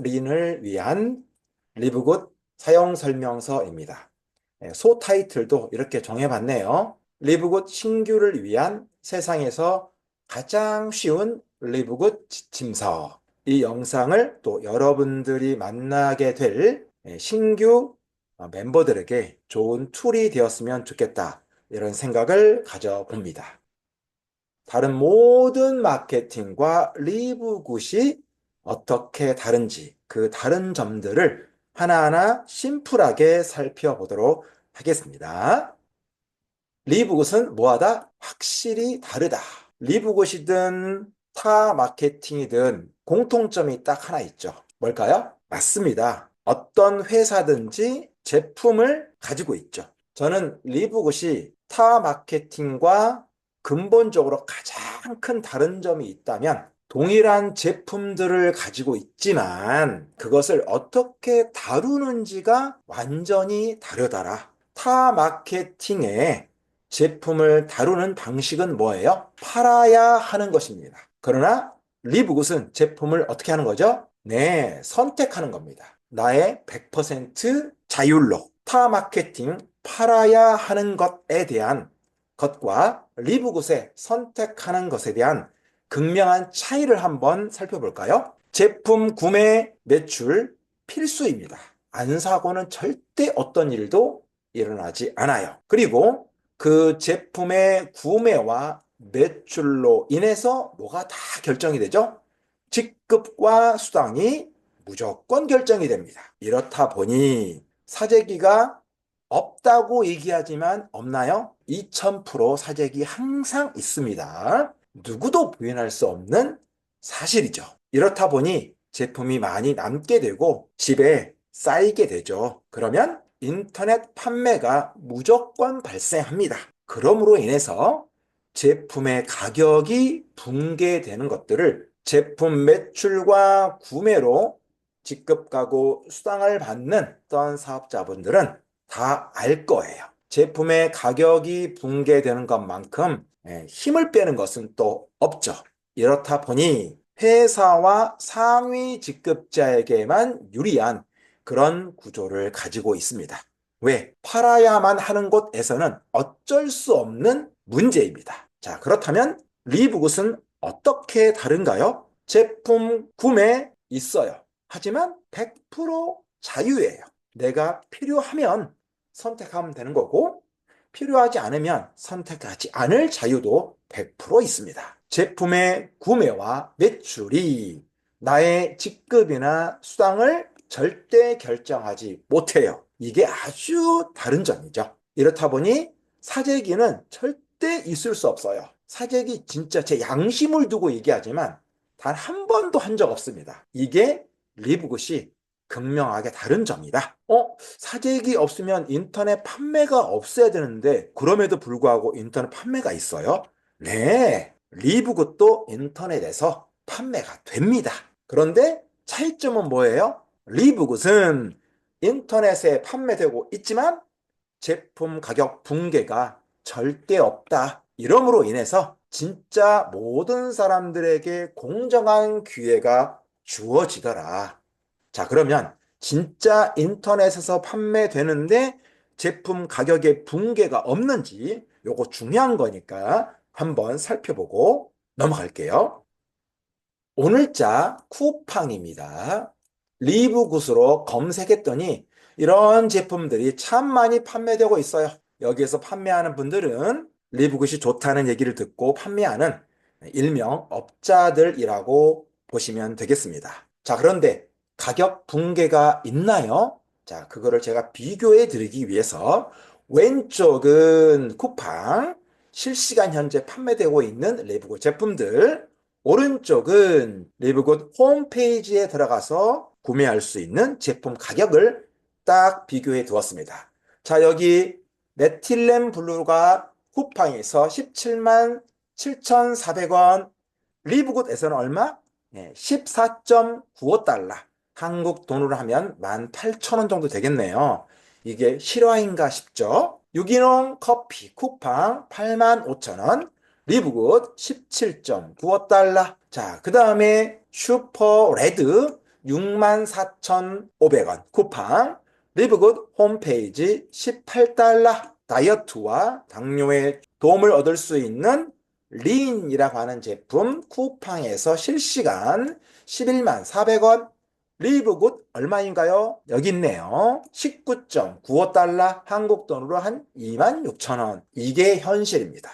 린을 위한 리브굿 사용 설명서입니다. 소 타이틀도 이렇게 정해봤네요. 리브굿 신규를 위한 세상에서 가장 쉬운 리브굿 지침서. 이 영상을 또 여러분들이 만나게 될 신규 멤버들에게 좋은 툴이 되었으면 좋겠다. 이런 생각을 가져봅니다. 다른 모든 마케팅과 리브굿이 어떻게 다른지 그 다른 점들을 하나하나 심플하게 살펴보도록 하겠습니다. 리브굿은 뭐하다? 확실히 다르다. 리브굿이든 타 마케팅이든 공통점이 딱 하나 있죠. 뭘까요? 맞습니다. 어떤 회사든지 제품을 가지고 있죠. 저는 리브굿이 타 마케팅과 근본적으로 가장 큰 다른 점이 있다면 동일한 제품들을 가지고 있지만 그것을 어떻게 다루는지가 완전히 다르더라. 타 마케팅의 제품을 다루는 방식은 뭐예요? 팔아야 하는 것입니다. 그러나 리브굿은 제품을 어떻게 하는 거죠? 네, 선택하는 겁니다. 나의 100% 자율로 타 마케팅 팔아야 하는 것에 대한 것과 리브굿의 선택하는 것에 대한 극명한 차이를 한번 살펴볼까요? 제품 구매 매출 필수입니다. 안 사고는 절대 어떤 일도 일어나지 않아요. 그리고 그 제품의 구매와 매출로 인해서 뭐가 다 결정이 되죠? 직급과 수당이 무조건 결정이 됩니다. 이렇다 보니 사재기가 없다고 얘기하지만 없나요? 2000% 사재기 항상 있습니다. 누구도 부인할 수 없는 사실이죠. 이렇다 보니 제품이 많이 남게 되고 집에 쌓이게 되죠. 그러면 인터넷 판매가 무조건 발생합니다. 그러므로 인해서 제품의 가격이 붕괴되는 것들을 제품 매출과 구매로 직급가고 수당을 받는 어떤 사업자분들은 다 알 거예요. 제품의 가격이 붕괴되는 것만큼 힘을 빼는 것은 또 없죠. 이렇다 보니 회사와 상위 직급자에게만 유리한 그런 구조를 가지고 있습니다. 왜? 팔아야만 하는 곳에서는 어쩔 수 없는 문제입니다. 자, 그렇다면 리브굿은 어떻게 다른가요? 제품 구매 있어요. 하지만 100% 자유예요. 내가 필요하면 선택하면 되는 거고 필요하지 않으면 선택하지 않을 자유도 100% 있습니다. 제품의 구매와 매출이 나의 직급이나 수당을 절대 결정하지 못해요. 이게 아주 다른 점이죠. 이렇다 보니 사재기는 절대 있을 수 없어요. 사재기 진짜 제 양심을 두고 얘기하지만 단 한 번도 한 적 없습니다. 이게 리브굿이 극명하게 다른 점이다. 사재기 없으면 인터넷 판매가 없어야 되는데 그럼에도 불구하고 인터넷 판매가 있어요? 네, 리브굿도 인터넷에서 판매가 됩니다. 그런데 차이점은 뭐예요? 리브굿은 인터넷에 판매되고 있지만 제품 가격 붕괴가 절대 없다. 이러므로 인해서 진짜 모든 사람들에게 공정한 기회가 주어지더라. 자, 그러면 진짜 인터넷에서 판매되는데 제품 가격에 붕괴가 없는지 요거 중요한 거니까 한번 살펴보고 넘어갈게요. 오늘자 쿠팡입니다. 리브굿으로 검색했더니 이런 제품들이 참 많이 판매되고 있어요. 여기에서 판매하는 분들은 리브굿이 좋다는 얘기를 듣고 판매하는 일명 업자들이라고 보시면 되겠습니다. 자, 그런데 가격 붕괴가 있나요? 자, 그거를 제가 비교해 드리기 위해서 왼쪽은 쿠팡 실시간 현재 판매되고 있는 리브굿 제품들, 오른쪽은 리브굿 홈페이지에 들어가서 구매할 수 있는 제품 가격을 딱 비교해 두었습니다. 자, 여기 메틸렌 블루가 쿠팡에서 17만 7,400원, 리브굿에서는 얼마? 14.95달러. 한국 돈으로 하면 18,000원 정도 되겠네요. 이게 실화인가 싶죠? 유기농 커피 쿠팡 85,000원, 리브굿 17.95달러. 자, 그 다음에 슈퍼레드 64,500원 쿠팡, 리브굿 홈페이지 18달러, 다이어트와 당뇨에 도움을 얻을 수 있는 리인이라고 하는 제품 쿠팡에서 실시간 11만 400원, 리브굿 얼마인가요? 여기 있네요. 19.95달러, 한국 돈으로 한 26,000원. 이게 현실입니다.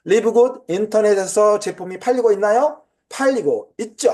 리브굿 인터넷에서 제품이 팔리고 있나요? 팔리고 있죠.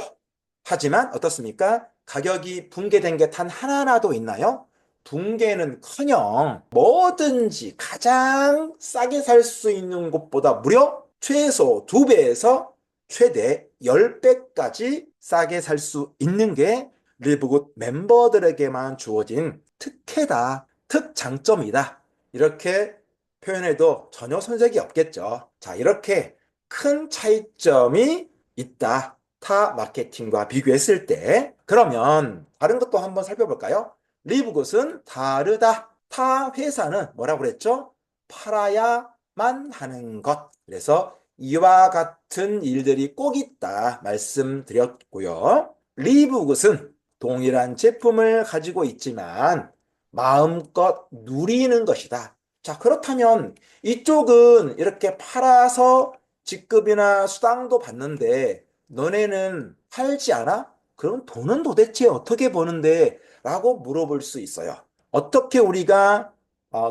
하지만 어떻습니까? 가격이 붕괴된 게 단 하나라도 있나요? 붕괴는커녕 뭐든지 가장 싸게 살 수 있는 곳보다 무려 최소 2배에서 최대 10배까지 싸게 살 수 있는 게 리브굿 멤버들에게만 주어진 특혜다, 특장점이다. 이렇게 표현해도 전혀 손색이 없겠죠. 자, 이렇게 큰 차이점이 있다. 타 마케팅과 비교했을 때. 그러면 다른 것도 한번 살펴볼까요? 리브굿은 다르다. 타 회사는 뭐라고 그랬죠? 팔아야만 하는 것. 그래서 이와 같은 일들이 꼭 있다 말씀드렸고요. 리브굿은 동일한 제품을 가지고 있지만 마음껏 누리는 것이다. 자, 그렇다면 이쪽은 이렇게 팔아서 직급이나 수당도 받는데 너네는 팔지 않아? 그럼 돈은 도대체 어떻게 버는데? 라고 물어볼 수 있어요. 어떻게 우리가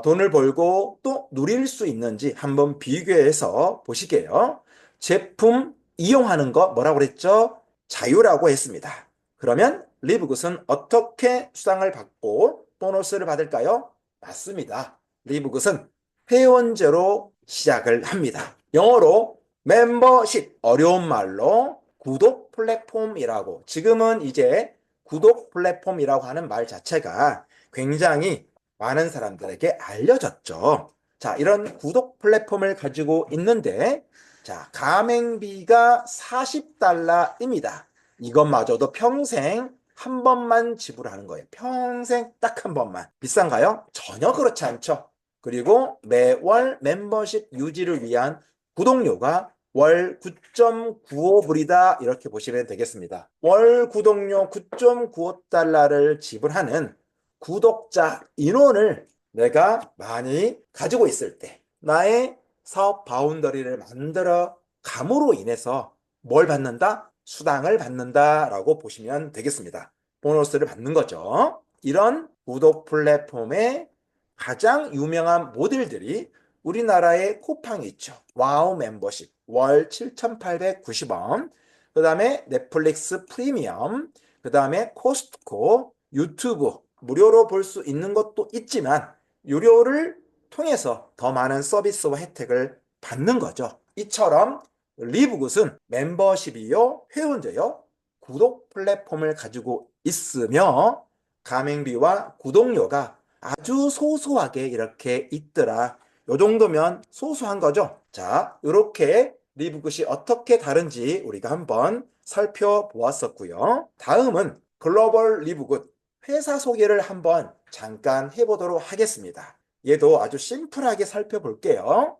돈을 벌고 또 누릴 수 있는지 한번 비교해서 보시게요. 제품 이용하는 거 뭐라고 그랬죠? 자유라고 했습니다. 그러면 리브굿은 어떻게 수당을 받고 보너스를 받을까요? 맞습니다. 리브굿은 회원제로 시작을 합니다. 영어로 멤버십, 어려운 말로 구독 플랫폼이라고. 지금은 이제 구독 플랫폼이라고 하는 말 자체가 굉장히 많은 사람들에게 알려졌죠. 자, 이런 구독 플랫폼을 가지고 있는데, 자, 가맹비가 40달러입니다. 이것마저도 평생 한 번만 지불하는 거예요. 평생 딱 한 번만. 비싼가요? 전혀 그렇지 않죠. 그리고 매월 멤버십 유지를 위한 구독료가 월 9.95불이다. 이렇게 보시면 되겠습니다. 월 구독료 9.95달러를 지불하는 구독자 인원을 내가 많이 가지고 있을 때 나의 사업 바운더리를 만들어 감으로 인해서 뭘 받는다? 수당을 받는다라고 보시면 되겠습니다. 보너스를 받는 거죠. 이런 구독 플랫폼의 가장 유명한 모델들이 우리나라에 쿠팡이 있죠. 와우 멤버십 월 7,890원. 그 다음에 넷플릭스 프리미엄. 그 다음에 코스트코, 유튜브 무료로 볼 수 있는 것도 있지만 유료를 통해서 더 많은 서비스와 혜택을 받는 거죠. 이처럼 리브굿은 멤버십이요, 회원제요, 구독 플랫폼을 가지고 있으며 가맹비와 구독료가 아주 소소하게 이렇게 있더라. 요 정도면 소소한 거죠. 자, 이렇게 리브굿이 어떻게 다른지 우리가 한번 살펴보았었고요. 다음은 글로벌 리브굿 회사 소개를 한번 잠깐 해보도록 하겠습니다. 얘도 아주 심플하게 살펴볼게요.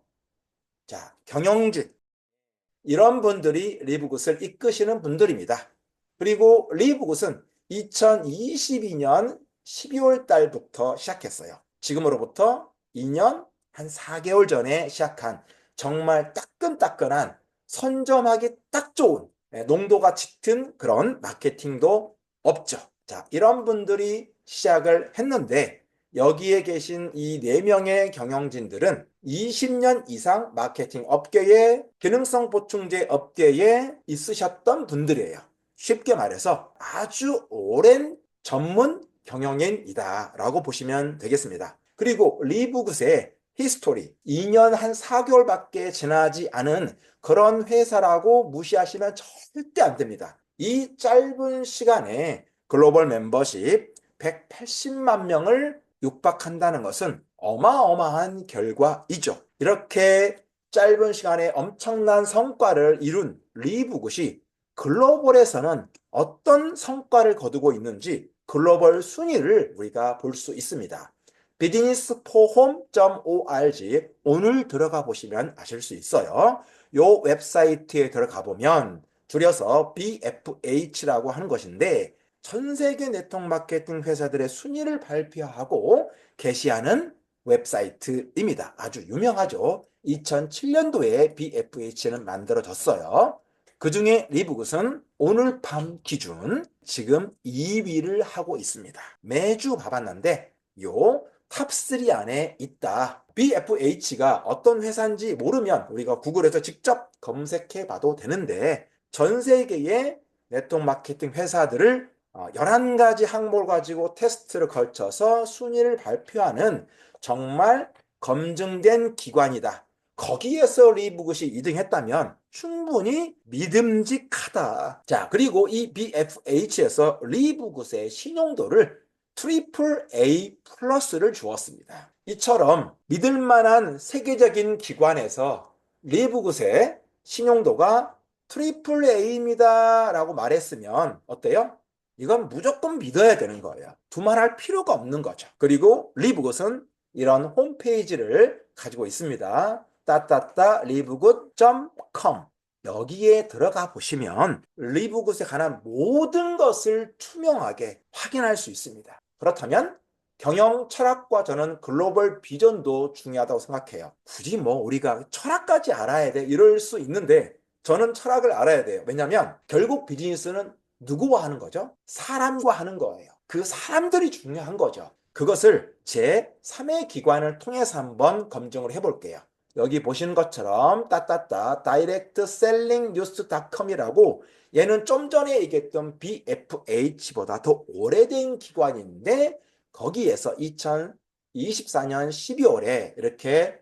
자, 경영진. 이런 분들이 리브굿을 이끄시는 분들입니다. 그리고 리브굿은 2022년 12월 달부터 시작했어요. 지금으로부터 2년 한 4개월 전에 시작한 정말 따끈따끈한 선점하기 딱 좋은 농도가 짙은 그런 마케팅도 없죠. 자, 이런 분들이 시작을 했는데 여기에 계신 이 4명의 경영진들은 20년 이상 마케팅 업계에 기능성 보충제 업계에 있으셨던 분들이에요. 쉽게 말해서 아주 오랜 전문 경영인이다 라고 보시면 되겠습니다. 그리고 리브굿의 히스토리 2년 한 4개월밖에 지나지 않은 그런 회사라고 무시하시면 절대 안 됩니다. 이 짧은 시간에 글로벌 멤버십 180만 명을 육박한다는 것은 어마어마한 결과이죠. 이렇게 짧은 시간에 엄청난 성과를 이룬 리브굿이 글로벌에서는 어떤 성과를 거두고 있는지 글로벌 순위를 우리가 볼 수 있습니다. businessforhome.org 오늘 들어가 보시면 아실 수 있어요. 이 웹사이트에 들어가 보면 줄여서 BFH라고 하는 것인데 전 세계 네트워크 마케팅 회사들의 순위를 발표하고 게시하는 웹사이트입니다. 아주 유명하죠. 2007년도에 BFH는 만들어졌어요. 그중에 리브굿은 오늘 밤 기준 지금 2위를 하고 있습니다. 매주 봐봤는데 요 탑3 안에 있다. BFH가 어떤 회사인지 모르면 우리가 구글에서 직접 검색해 봐도 되는데 전 세계의 네트워크 마케팅 회사들을 11가지 항목을 가지고 테스트를 걸쳐서 순위를 발표하는 정말 검증된 기관이다. 거기에서 리브굿이 2등 했다면 충분히 믿음직하다. 자, 그리고 이 BFH에서 리브굿의 신용도를 트리플 A 플러스를 주었습니다. 이처럼 믿을만한 세계적인 기관에서 리브굿의 신용도가 트리플 A입니다 라고 말했으면 어때요? 이건 무조건 믿어야 되는 거예요. 두말할 필요가 없는 거죠. 그리고 리브굿은 이런 홈페이지를 가지고 있습니다. 따따따 livegood.com 여기에 들어가 보시면 리브굿에 관한 모든 것을 투명하게 확인할 수 있습니다. 그렇다면 경영 철학과 저는 글로벌 비전도 중요하다고 생각해요. 굳이 뭐 우리가 철학까지 알아야 돼 이럴 수 있는데 저는 철학을 알아야 돼요. 왜냐하면 결국 비즈니스는 누구와 하는 거죠? 사람과 하는 거예요. 그 사람들이 중요한 거죠. 그것을 제3의 기관을 통해서 한번 검증을 해볼게요. 여기 보시는 것처럼 따따따 directselling.news.com이라고 얘는 좀 전에 얘기했던 BFH보다 더 오래된 기관인데 거기에서 2024년 12월에 이렇게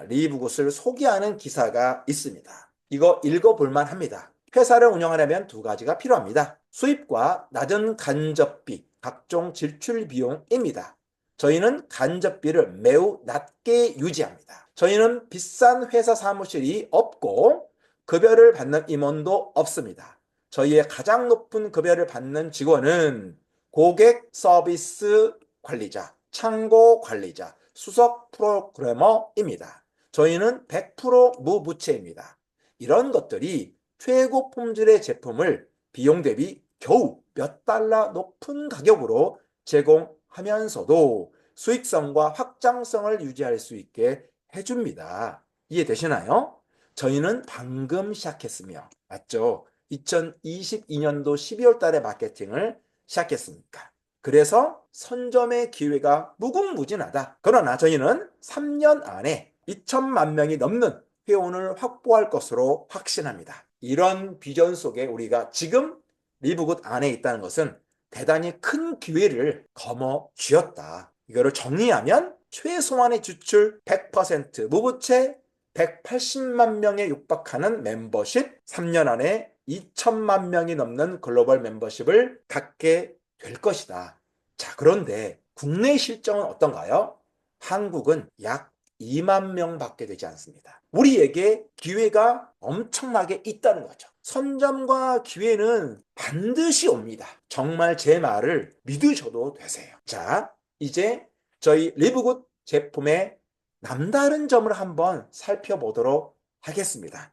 리브굿을 소개하는 기사가 있습니다. 이거 읽어볼만 합니다. 회사를 운영하려면 두 가지가 필요합니다. 수입과 낮은 간접비, 각종 지출 비용입니다. 저희는 간접비를 매우 낮게 유지합니다. 저희는 비싼 회사 사무실이 없고 급여를 받는 임원도 없습니다. 저희의 가장 높은 급여를 받는 직원은 고객 서비스 관리자, 창고 관리자, 수석 프로그래머입니다. 저희는 100% 무부채입니다. 이런 것들이 최고 품질의 제품을 비용 대비 겨우 몇 달러 높은 가격으로 제공하면서도 수익성과 확장성을 유지할 수 있게 해줍니다. 이해되시나요? 저희는 방금 시작했으며, 맞죠? 2022년도 12월 달에 마케팅을 시작했으니까. 그래서 선점의 기회가 무궁무진하다. 그러나 저희는 3년 안에 2천만 명이 넘는 회원을 확보할 것으로 확신합니다. 이런 비전 속에 우리가 지금 리브굿 안에 있다는 것은 대단히 큰 기회를 거머쥐었다. 이거를 정리하면 최소한의 지출 100%, 무부채 180만 명에 육박하는 멤버십, 3년 안에 2천만 명이 넘는 글로벌 멤버십을 갖게 될 것이다. 자, 그런데 국내 실정은 어떤가요? 한국은 약 2만 명밖에 되지 않습니다. 우리에게 기회가 엄청나게 있다는 거죠. 선점과 기회는 반드시 옵니다. 정말 제 말을 믿으셔도 되세요. 자, 이제 저희 리브굿 제품의 남다른 점을 한번 살펴보도록 하겠습니다.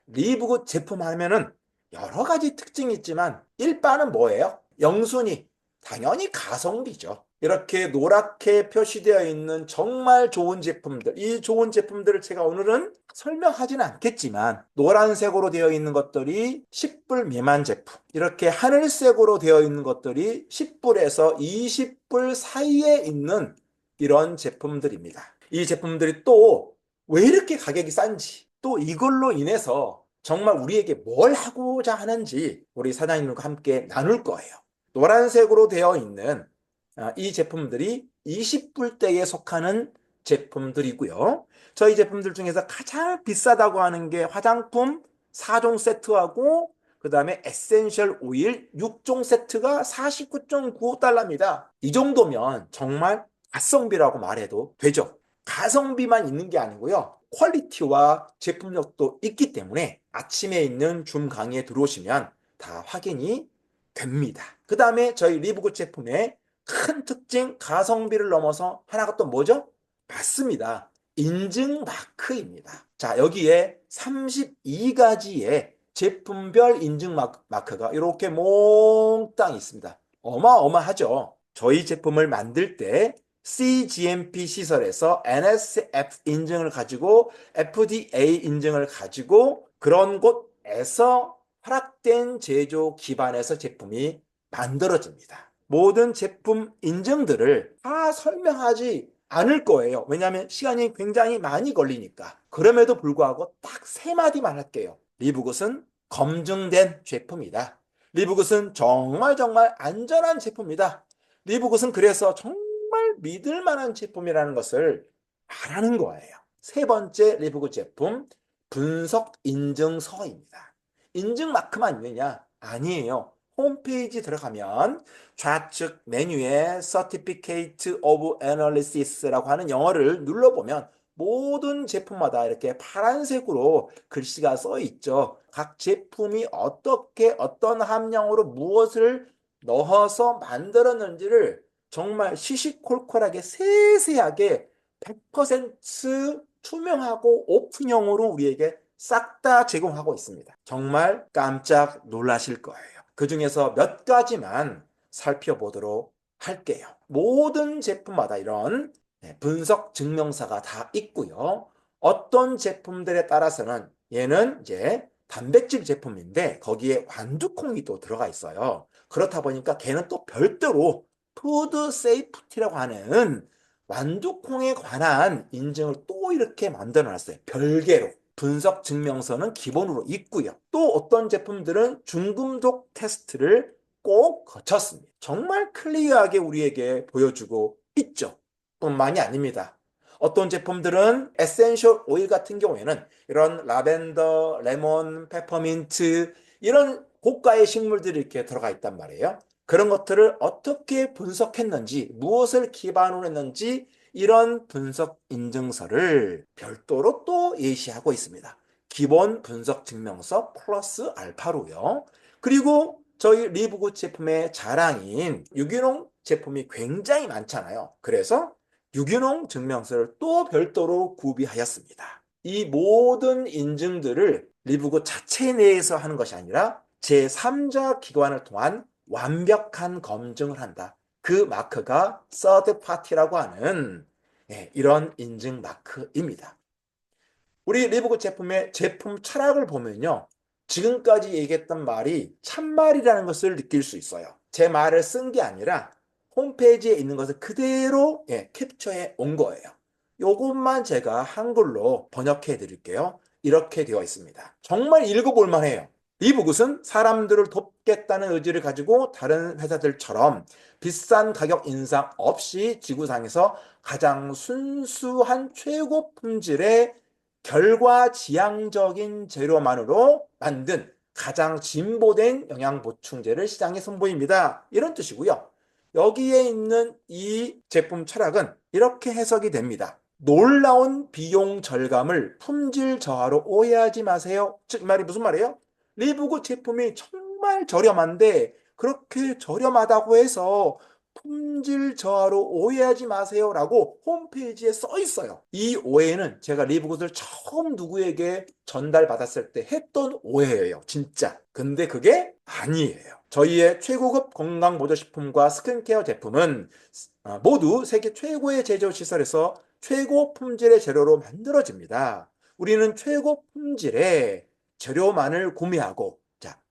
리브굿 제품 하면은 여러 가지 특징이 있지만 일반은 뭐예요? 영순위, 당연히 가성비죠. 이렇게 노랗게 표시되어 있는 정말 좋은 제품들, 이 좋은 제품들을 제가 오늘은 설명하지는 않겠지만 노란색으로 되어 있는 것들이 10불 미만 제품, 이렇게 하늘색으로 되어 있는 것들이 10불에서 20불 사이에 있는 이런 제품들입니다. 이 제품들이 또 왜 이렇게 가격이 싼지, 또 이걸로 인해서 정말 우리에게 뭘 하고자 하는지 우리 사장님과 함께 나눌 거예요. 노란색으로 되어 있는 이 제품들이 20불대에 속하는 제품들이고요. 저희 제품들 중에서 가장 비싸다고 하는 게 화장품 4종 세트하고 그 다음에 에센셜 오일 6종 세트가 49.95달러입니다. 이 정도면 정말 가성비라고 말해도 되죠. 가성비만 있는 게 아니고요. 퀄리티와 제품력도 있기 때문에 아침에 있는 줌 강의에 들어오시면 다 확인이 됩니다. 그 다음에 저희 리브굿 제품의 큰 특징 가성비를 넘어서 하나가 또 뭐죠? 맞습니다. 인증 마크입니다. 자, 여기에 32가지의 제품별 인증 마크가 이렇게 몽땅 있습니다. 어마어마하죠. 저희 제품을 만들 때 CGMP 시설에서 NSF 인증을 가지고 FDA 인증을 가지고 그런 곳에서 허락된 제조 기반에서 제품이 만들어집니다. 모든 제품 인증들을 다 설명하지 않을 거예요. 왜냐하면 시간이 굉장히 많이 걸리니까. 그럼에도 불구하고 딱 세 마디만 할게요. 리브굿은 검증된 제품이다. 리브굿은 정말 정말 안전한 제품이다. 리브굿은 그래서 정말 믿을 만한 제품이라는 것을 말하는 거예요. 세 번째 리브굿 제품, 분석 인증서입니다. 인증 마크만 있느냐? 아니에요. 홈페이지 들어가면 좌측 메뉴에 Certificate of Analysis라고 하는 영어를 눌러보면 모든 제품마다 이렇게 파란색으로 글씨가 써 있죠. 각 제품이 어떻게 어떤 함량으로 무엇을 넣어서 만들었는지를 정말 시시콜콜하게 세세하게 100% 투명하고 오픈형으로 우리에게 싹 다 제공하고 있습니다. 정말 깜짝 놀라실 거예요. 그 중에서 몇 가지만 살펴보도록 할게요. 모든 제품마다 이런 분석 증명서가 다 있고요. 어떤 제품들에 따라서는 얘는 이제 단백질 제품인데 거기에 완두콩이 또 들어가 있어요. 그렇다 보니까 걔는 또 별도로 푸드 세이프티라고 하는 완두콩에 관한 인증을 또 이렇게 만들어 놨어요. 별개로. 분석 증명서는 기본으로 있고요. 또 어떤 제품들은 중금속 테스트를 꼭 거쳤습니다. 정말 클리어하게 우리에게 보여주고 있죠. 뿐만이 아닙니다. 어떤 제품들은 에센셜 오일 같은 경우에는 이런 라벤더, 레몬, 페퍼민트 이런 고가의 식물들이 이렇게 들어가 있단 말이에요. 그런 것들을 어떻게 분석했는지, 무엇을 기반으로 했는지 이런 분석 인증서를 별도로 또 예시하고 있습니다. 기본 분석 증명서 플러스 알파로요. 그리고 저희 리브굿 제품의 자랑인 유기농 제품이 굉장히 많잖아요. 그래서 유기농 증명서를 또 별도로 구비하였습니다. 이 모든 인증들을 리브굿 자체 내에서 하는 것이 아니라 제3자 기관을 통한 완벽한 검증을 한다. 그 마크가 서드 파티라고 하는 이런 인증 마크입니다. 우리 리브굿 제품의 제품 철학을 보면요. 지금까지 얘기했던 말이 참말이라는 것을 느낄 수 있어요. 제 말을 쓴 게 아니라 홈페이지에 있는 것을 그대로 캡처해 온 거예요. 요것만 제가 한글로 번역해 드릴게요. 이렇게 되어 있습니다. 정말 읽어볼 만해요. 리브굿은 사람들을 돕겠다는 의지를 가지고 다른 회사들처럼 비싼 가격 인상 없이 지구상에서 가장 순수한 최고 품질의 결과지향적인 재료만으로 만든 가장 진보된 영양보충제를 시장에 선보입니다. 이런 뜻이고요. 여기에 있는 이 제품 철학은 이렇게 해석이 됩니다. 놀라운 비용 절감을 품질 저하로 오해하지 마세요. 즉, 이 말이 무슨 말이에요? 리브굿 제품이 정말 저렴한데 그렇게 저렴하다고 해서 품질 저하로 오해하지 마세요 라고 홈페이지에 써 있어요. 이 오해는 제가 리브굿을 처음 누구에게 전달받았을 때 했던 오해예요. 진짜. 근데 그게 아니에요. 저희의 최고급 건강보조식품과 스킨케어 제품은 모두 세계 최고의 제조시설에서 최고 품질의 재료로 만들어집니다. 우리는 최고 품질의 재료만을 구매하고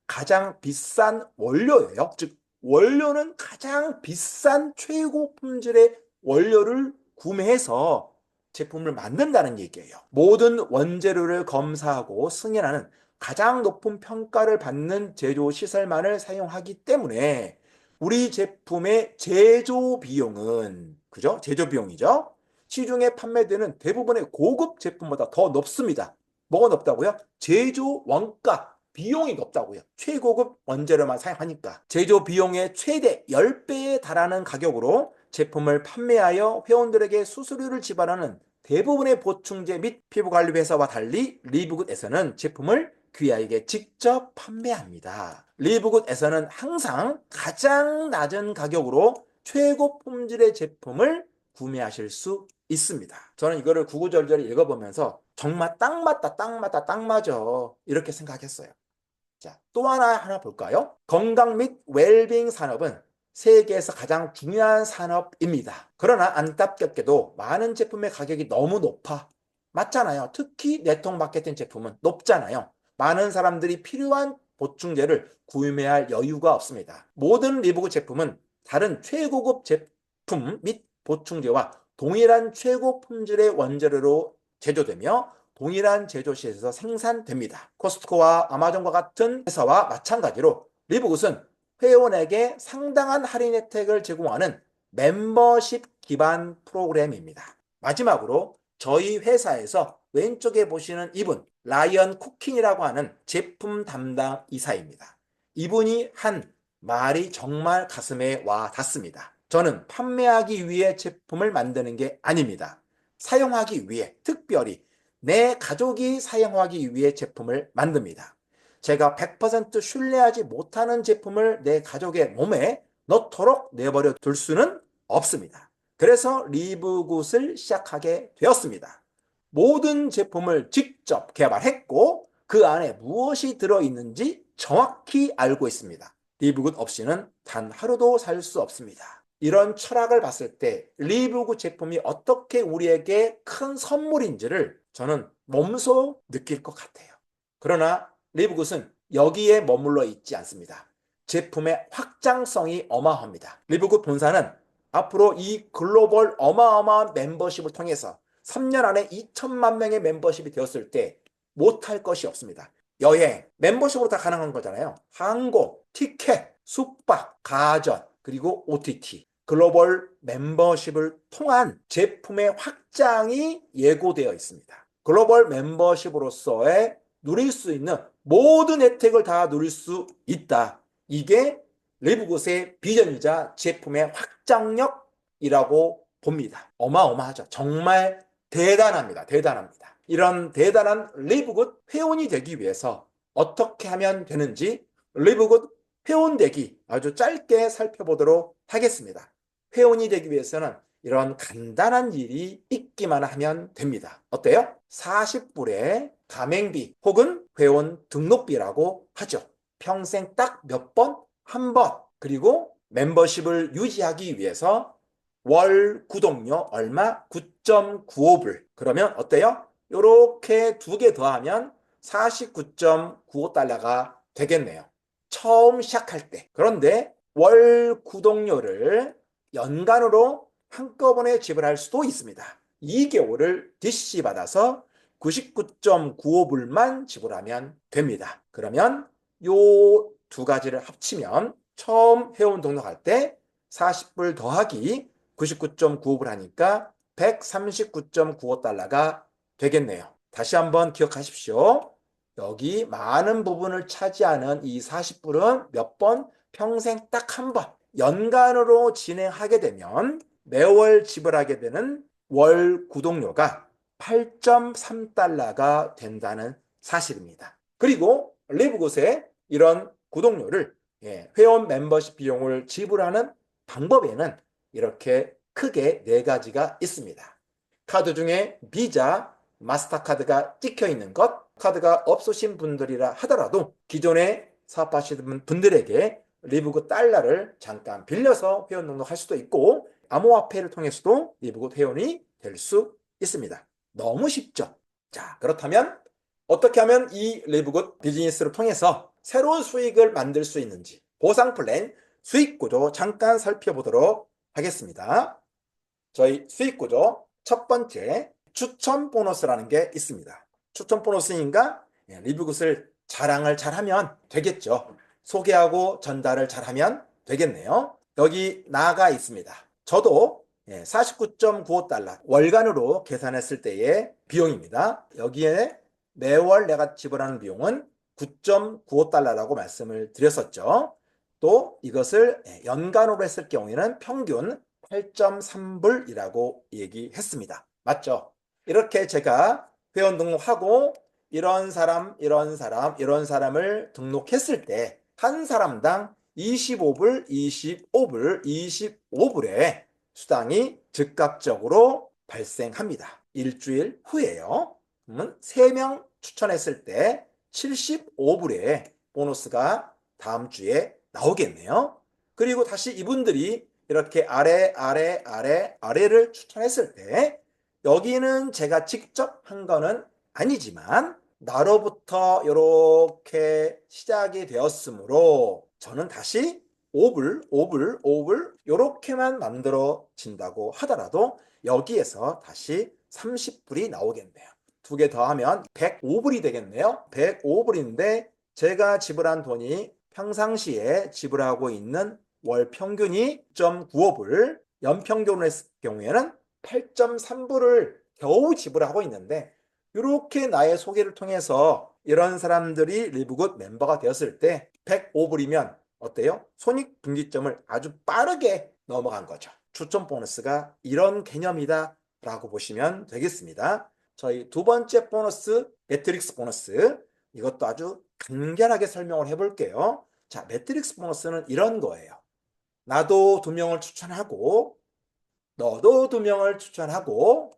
가장 비싼 원료예요. 즉 원료는 가장 비싼 최고 품질의 원료를 구매해서 제품을 만든다는 얘기예요. 모든 원재료를 검사하고 승인하는 가장 높은 평가를 받는 제조 시설만을 사용하기 때문에 우리 제품의 제조 비용은 그죠? 제조 비용이죠. 시중에 판매되는 대부분의 고급 제품보다 더 높습니다. 뭐가 높다고요? 제조 원가 비용이 높다고요. 최고급 원재료만 사용하니까. 제조 비용의 최대 10배에 달하는 가격으로 제품을 판매하여 회원들에게 수수료를 지불하는 대부분의 보충제 및 피부관리 회사와 달리 리브굿에서는 제품을 귀하에게 직접 판매합니다. 리브굿에서는 항상 가장 낮은 가격으로 최고 품질의 제품을 구매하실 수 있습니다. 저는 이거를 구구절절 읽어보면서 정말 딱 맞다, 딱 맞다, 딱 맞아 이렇게 생각했어요. 자, 또 하나 볼까요? 건강 및 웰빙 산업은 세계에서 가장 중요한 산업입니다. 그러나 안타깝게도 많은 제품의 가격이 너무 높아. 맞잖아요. 특히 네트워크 마케팅 제품은 높잖아요. 많은 사람들이 필요한 보충제를 구매할 여유가 없습니다. 모든 리보그 제품은 다른 최고급 제품 및 보충제와 동일한 최고 품질의 원재료로 제조되며 동일한 제조시에서 생산됩니다. 코스트코와 아마존과 같은 회사와 마찬가지로 리브굿은 회원에게 상당한 할인 혜택을 제공하는 멤버십 기반 프로그램입니다. 마지막으로 저희 회사에서 왼쪽에 보시는 이분, 라이언 쿠킹이라고 하는 제품 담당 이사입니다. 이분이 한 말이 정말 가슴에 와 닿습니다. 저는 판매하기 위해 제품을 만드는 게 아닙니다. 사용하기 위해, 특별히 내 가족이 사용하기 위해 제품을 만듭니다. 제가 100% 신뢰하지 못하는 제품을 내 가족의 몸에 넣도록 내버려 둘 수는 없습니다. 그래서 리브굿을 시작하게 되었습니다. 모든 제품을 직접 개발했고 그 안에 무엇이 들어있는지 정확히 알고 있습니다. 리브굿 없이는 단 하루도 살 수 없습니다. 이런 철학을 봤을 때 리브굿 제품이 어떻게 우리에게 큰 선물인지를 저는 몸소 느낄 것 같아요. 그러나 리브굿은 여기에 머물러 있지 않습니다. 제품의 확장성이 어마어마합니다. 리브굿 본사는 앞으로 이 글로벌 어마어마한 멤버십을 통해서 3년 안에 2천만 명의 멤버십이 되었을 때 못할 것이 없습니다. 여행, 멤버십으로 다 가능한 거잖아요. 항공, 티켓, 숙박, 가전, 그리고 OTT. 글로벌 멤버십을 통한 제품의 확장이 예고되어 있습니다. 글로벌 멤버십으로서의 누릴 수 있는 모든 혜택을 다 누릴 수 있다. 이게 리브굿의 비전이자 제품의 확장력이라고 봅니다. 어마어마하죠. 정말 대단합니다. 대단합니다. 이런 대단한 리브굿 회원이 되기 위해서 어떻게 하면 되는지 리브굿 회원되기 아주 짧게 살펴보도록 하겠습니다. 회원이 되기 위해서는 이런 간단한 일이 있기만 하면 됩니다. 어때요? 40불의 가맹비 혹은 회원 등록비라고 하죠. 평생 딱 몇 번? 한 번. 그리고 멤버십을 유지하기 위해서 월 구독료 얼마? 9.95불. 그러면 어때요? 이렇게 두 개 더하면 49.95달러가 되겠네요. 처음 시작할 때. 그런데 월 구독료를 연간으로 한꺼번에 지불할 수도 있습니다. 2개월을 DC 받아서 99.95불만 지불하면 됩니다. 그러면 요 두 가지를 합치면 처음 회원 등록할 때 40불 더하기 99.95불 하니까 139.95달러가 되겠네요. 다시 한번 기억하십시오. 여기 많은 부분을 차지하는 이 40불은 몇 번? 평생 딱 한 번. 연간으로 진행하게 되면 매월 지불하게 되는 월 구독료가 8.3달러가 된다는 사실입니다. 그리고 리브굿에 이런 구독료를 회원 멤버십 비용을 지불하는 방법에는 이렇게 크게 네 가지가 있습니다. 카드 중에 비자, 마스터카드가 찍혀 있는 것, 카드가 없으신 분들이라 하더라도 기존에 사업하시는 분들에게 리브굿 달러를 잠깐 빌려서 회원 등록할 수도 있고 암호화폐를 통해서도 리브굿 회원이 될 수 있습니다. 너무 쉽죠? 자, 그렇다면 어떻게 하면 이 리브굿 비즈니스를 통해서 새로운 수익을 만들 수 있는지 보상 플랜, 수익 구조 잠깐 살펴보도록 하겠습니다. 저희 수익 구조 첫 번째 추천 보너스라는 게 있습니다. 추천 보너스인가? 리뷰굿을 자랑을 잘하면 되겠죠. 소개하고 전달을 잘하면 되겠네요. 여기 나가 있습니다. 저도 49.95달러 월간으로 계산했을 때의 비용입니다. 여기에 매월 내가 지불하는 비용은 9.95달러라고 말씀을 드렸었죠. 또 이것을 연간으로 했을 경우에는 평균 8.3불이라고 얘기했습니다. 맞죠? 이렇게 제가 회원 등록하고 이런 사람, 이런 사람, 이런 사람을 등록했을 때 한 사람당 25불, 25불, 25불의 수당이 즉각적으로 발생합니다. 일주일 후에요. 그러면 3명 추천했을 때 75불의 보너스가 다음 주에 나오겠네요. 그리고 다시 이분들이 이렇게 아래를 추천했을 때 여기는 제가 직접 한 거는 아니지만 나로부터 이렇게 시작이 되었으므로 저는 다시 옵을 이렇게만 만들어진다고 하더라도 여기에서 다시 30불이 나오겠네요. 두 개 더하면 105불이 되겠네요. 105불인데 제가 지불한 돈이 평상시에 지불하고 있는 월 평균이 9.95불, 연평균으로 했을 경우에는 8.3불을 겨우 지불하고 있는데 이렇게 나의 소개를 통해서 이런 사람들이 리브굿 멤버가 되었을 때 105불이면 어때요? 손익분기점을 아주 빠르게 넘어간 거죠. 추천 보너스가 이런 개념이다 라고 보시면 되겠습니다. 저희 두 번째 보너스, 매트릭스 보너스, 이것도 아주 간결하게 설명을 해볼게요. 자, 매트릭스 보너스는 이런 거예요. 나도 2명을 추천하고 너도 2명을 추천하고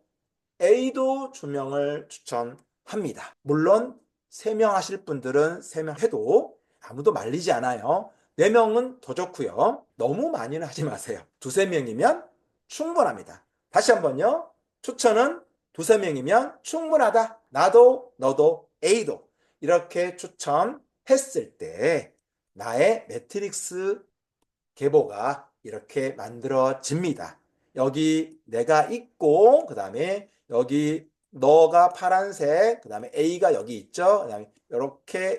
A도 2명을 추천합니다. 물론 3명 하실 분들은 3명 해도 아무도 말리지 않아요. 4명은 더 좋고요. 너무 많이는 하지 마세요. 2~3명이면 충분합니다. 다시 한번요. 추천은 2~3명이면 충분하다. 나도 너도 A도 이렇게 추천했을 때 나의 매트릭스 계보가 이렇게 만들어집니다. 여기 내가 있고 그 다음에 여기 너가 파란색, 그 다음에 A가 여기 있죠. 그 다음에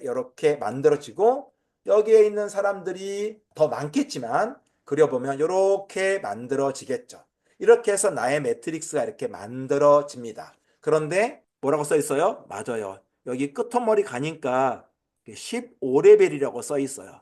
이렇게 만들어지고 여기에 있는 사람들이 더 많겠지만 그려보면 이렇게 만들어지겠죠. 이렇게 해서 나의 매트릭스가 이렇게 만들어집니다. 그런데 뭐라고 써 있어요? 맞아요. 여기 끄트머리 가니까 15레벨이라고 써 있어요.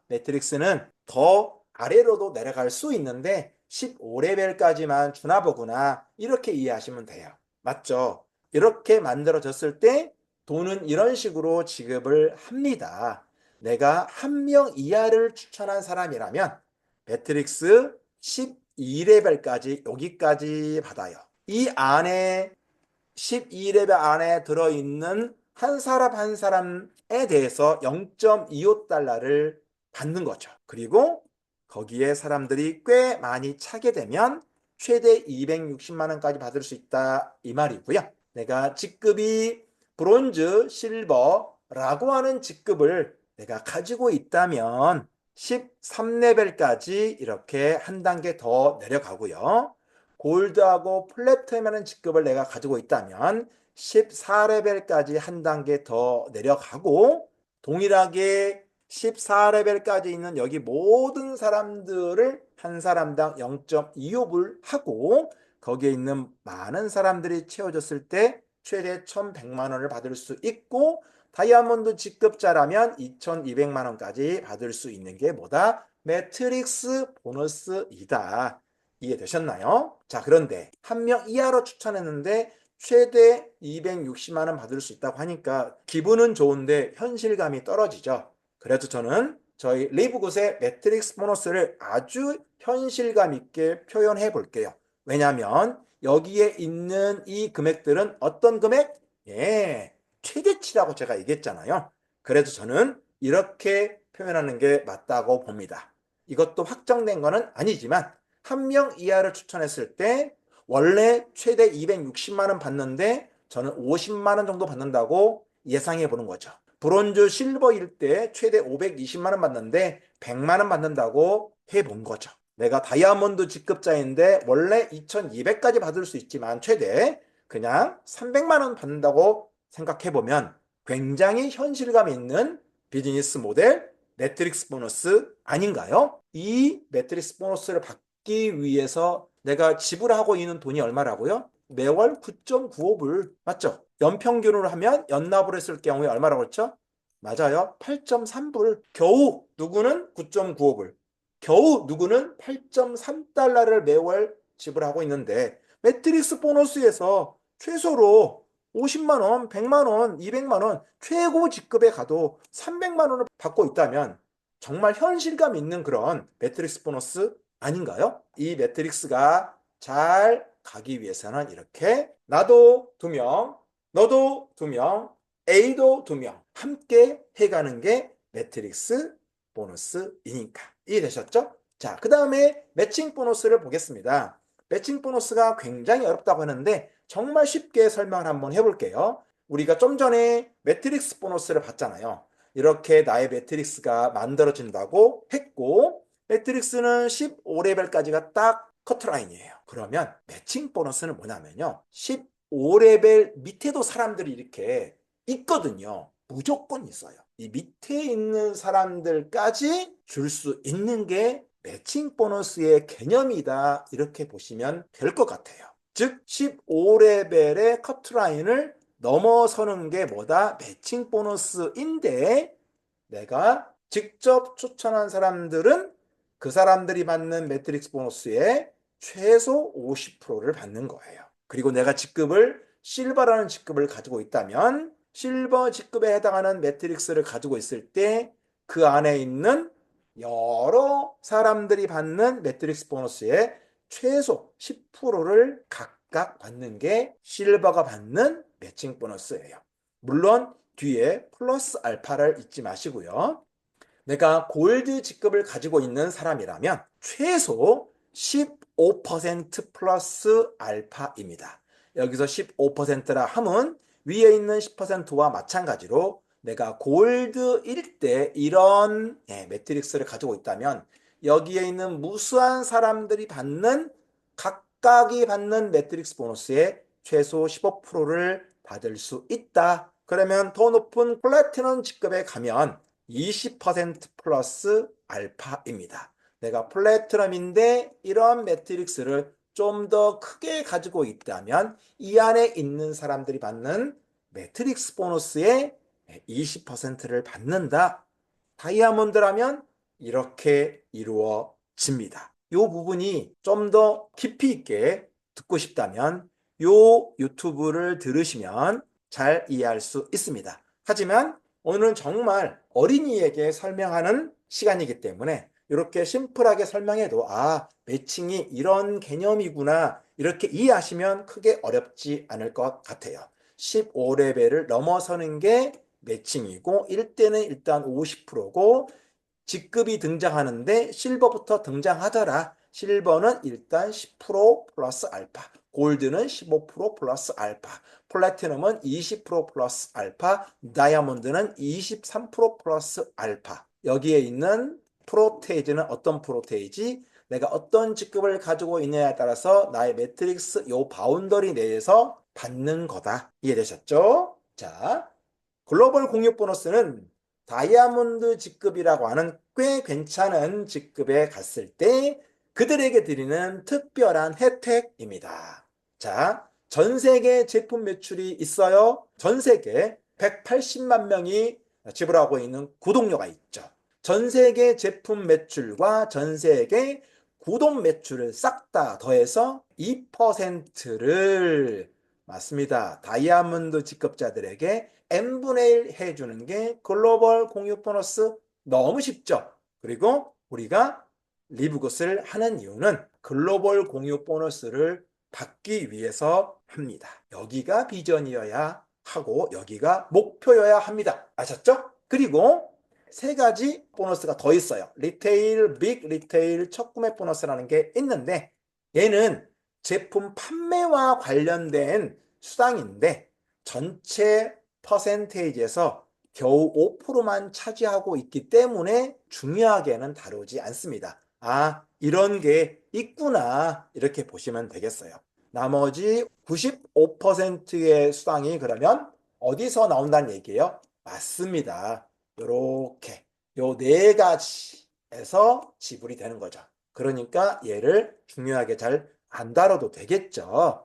매트릭스는 더 아래로도 내려갈 수 있는데 15레벨까지만 주나 보구나. 이렇게 이해하시면 돼요. 맞죠? 이렇게 만들어졌을 때 돈은 이런 식으로 지급을 합니다. 내가 1명 이하를 추천한 사람이라면 매트릭스 12레벨까지 여기까지 받아요. 이 안에 12레벨 안에 들어있는 한 사람 한 사람에 대해서 0.25달러를 받는 거죠. 그리고 거기에 사람들이 꽤 많이 차게 되면 최대 260만 원까지 받을 수 있다 이 말이고요. 내가 직급이 브론즈, 실버라고 하는 직급을 내가 가지고 있다면 13레벨까지 이렇게 한 단계 더 내려가고요. 골드하고 플래티넘이라는 직급을 내가 가지고 있다면 14레벨까지 한 단계 더 내려가고 동일하게 14레벨까지 있는 여기 모든 사람들을 한 사람당 0.25불 하고 거기에 있는 많은 사람들이 채워졌을 때 최대 1100만 원을 받을 수 있고 다이아몬드 직급자라면 2200만 원까지 받을 수 있는 게 뭐다? 매트릭스 보너스이다. 이해되셨나요? 자, 그런데 1명 이하로 추천했는데 최대 260만 원 받을 수 있다고 하니까 기분은 좋은데 현실감이 떨어지죠. 그래서 저는 저희 리브굿의 매트릭스 보너스를 아주 현실감 있게 표현해 볼게요. 왜냐하면 여기에 있는 이 금액들은 어떤 금액? 최대치라고 제가 얘기했잖아요. 그래서 저는 이렇게 표현하는 게 맞다고 봅니다. 이것도 확정된 거는 아니지만 1명 이하를 추천했을 때 원래 최대 260만 원 받는데 저는 50만 원 정도 받는다고 예상해 보는 거죠. 브론즈 실버일 때 최대 520만 원 받는데 100만 원 받는다고 해본 거죠. 내가 다이아몬드 직급자인데 원래 2200까지 받을 수 있지만 최대 그냥 300만 원 받는다고 생각해 보면 굉장히 현실감 있는 비즈니스 모델 매트릭스 보너스 아닌가요? 이 매트릭스 보너스를 받기 위해서 내가 지불하고 있는 돈이 얼마라고요? 매월 9.95불 맞죠? 연평균으로 하면 연납을 했을 경우에 얼마라고 했죠? 맞아요. 8.3불. 겨우 누구는 9.95불. 겨우 누구는 8.3달러를 매월 지불하고 있는데 매트릭스 보너스에서 최소로 50만 원, 100만 원, 200만 원 최고 직급에 가도 300만 원을 받고 있다면 정말 현실감 있는 그런 매트릭스 보너스 아닌가요? 이 매트릭스가 잘 가기 위해서는 이렇게 나도 2명, 너도 2명, A도 2명 함께 해가는 게 매트릭스 보너스이니까. 이해되셨죠? 자, 그 다음에 매칭 보너스를 보겠습니다. 매칭 보너스가 굉장히 어렵다고 하는데 정말 쉽게 설명을 한번 해볼게요. 우리가 좀 전에 매트릭스 보너스를 봤잖아요. 이렇게 나의 매트릭스가 만들어진다고 했고, 매트릭스는 15레벨까지가 딱 커트라인이에요. 그러면 매칭 보너스는 뭐냐면요, 15레벨 밑에도 사람들이 이렇게 있거든요. 무조건 있어요. 이 밑에 있는 사람들까지 줄 수 있는 게 매칭 보너스의 개념이다, 이렇게 보시면 될 것 같아요. 즉 15레벨의 커트라인을 넘어서는 게 뭐다? 매칭 보너스인데, 내가 직접 추천한 사람들은 그 사람들이 받는 매트릭스 보너스의 최소 50%를 받는 거예요. 그리고 내가 직급을 실버라는 직급을 가지고 있다면 실버 직급에 해당하는 매트릭스를 가지고 있을 때 그 안에 있는 여러 사람들이 받는 매트릭스 보너스의 최소 10%를 각각 받는 게 실버가 받는 매칭 보너스예요. 물론 뒤에 플러스 알파를 잊지 마시고요. 내가 골드 직급을 가지고 있는 사람이라면 최소 15% 플러스 알파입니다. 여기서 15%라 함은 위에 있는 10%와 마찬가지로 내가 골드일 때 이런 매트릭스를 가지고 있다면 여기에 있는 무수한 사람들이 받는, 각각이 받는 매트릭스 보너스의 최소 15%를 받을 수 있다. 그러면 더 높은 플래티넘 직급에 가면 20% 플러스 알파입니다. 내가 플래티넘인데 이런 매트릭스를 좀 더 크게 가지고 있다면 이 안에 있는 사람들이 받는 매트릭스 보너스의 20%를 받는다. 다이아몬드라면 이렇게 이루어집니다. 이 부분이 좀 더 깊이 있게 듣고 싶다면 이 유튜브를 들으시면 잘 이해할 수 있습니다. 하지만 오늘은 정말 어린이에게 설명하는 시간이기 때문에 이렇게 심플하게 설명해도 매칭이 이런 개념이구나, 이렇게 이해하시면 크게 어렵지 않을 것 같아요. 15레벨을 넘어서는 게 매칭이고 1대는 일단 50%고 직급이 등장하는데 실버부터 등장하더라. 실버는 일단 10% 플러스 알파, 골드는 15% 플러스 알파, 플래티넘은 20% 플러스 알파, 다이아몬드는 23% 플러스 알파. 여기에 있는 프로테이지는 어떤 프로테이지? 내가 어떤 직급을 가지고 있느냐에 따라서 나의 매트릭스 요 바운더리 내에서 받는 거다. 이해되셨죠? 자, 글로벌 공유 보너스는 다이아몬드 직급이라고 하는 꽤 괜찮은 직급에 갔을 때 그들에게 드리는 특별한 혜택입니다. 자, 전 세계 제품 매출이 있어요. 전 세계 180만 명이 지불하고 있는 구독료가 있죠. 전 세계 제품 매출과 전 세계 구독 매출을 싹 다 더해서 2%를, 맞습니다, 다이아몬드 직급자들에게 n분의 1 해주는 게 글로벌 공유 보너스. 너무 쉽죠? 그리고 우리가 리브굿을 하는 이유는 글로벌 공유 보너스를 받기 위해서 합니다. 여기가 비전이어야 하고 여기가 목표여야 합니다. 아셨죠? 그리고 세 가지 보너스가 더 있어요. 리테일, 빅 리테일, 첫 구매 보너스라는 게 있는데 얘는 제품 판매와 관련된 수당인데 전체 퍼센테이지에서 겨우 5%만 차지하고 있기 때문에 중요하게는 다루지 않습니다. 이런 게 있구나, 이렇게 보시면 되겠어요. 나머지 95%의 수당이 그러면 어디서 나온다는 얘기예요? 맞습니다. 이렇게 요 네 가지에서 지불이 되는 거죠. 그러니까 얘를 중요하게 잘 안 다뤄도 되겠죠.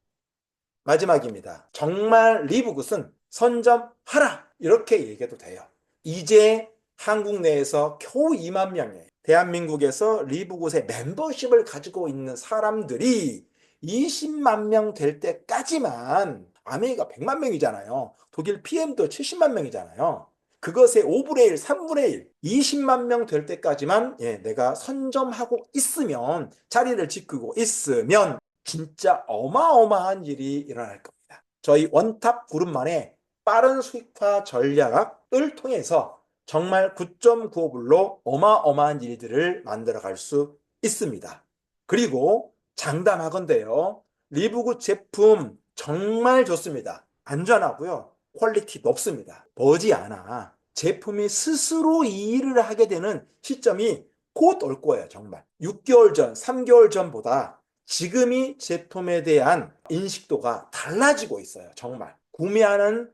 마지막입니다. 정말 리브굿은 선점하라, 이렇게 얘기해도 돼요. 이제 한국 내에서 겨우 2만 명이에요. 대한민국에서 리브굿의 멤버십을 가지고 있는 사람들이 20만 명 될 때까지만, 아메리카 100만 명이잖아요. 독일 PM도 70만 명이잖아요. 그것의 5분의 1, 3분의 1, 20만 명 될 때까지만 내가 선점하고 있으면, 자리를 지키고 있으면 진짜 어마어마한 일이 일어날 겁니다. 저희 원탑 그룹만의 빠른 수익화 전략을 통해서 정말 9.95불로 어마어마한 일들을 만들어 갈 수 있습니다. 그리고 장담하건대요. 리브구 제품 정말 좋습니다. 안전하고요. 퀄리티 높습니다. 머지않아 제품이 스스로 이 일을 하게 되는 시점이 곧 올 거예요. 정말 6개월 전, 3개월 전보다 지금이 제품에 대한 인식도가 달라지고 있어요. 정말 구매하는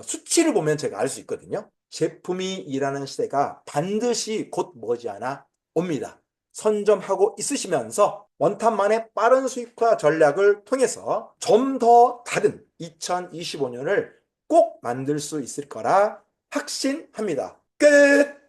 수치를 보면 제가 알 수 있거든요. 제품이 일하는 시대가 반드시 곧 머지않아 옵니다. 선점하고 있으시면서 원탄만의 빠른 수익화 전략을 통해서 좀 더 다른 2025년을 꼭 만들 수 있을 거라 확신합니다. 끝!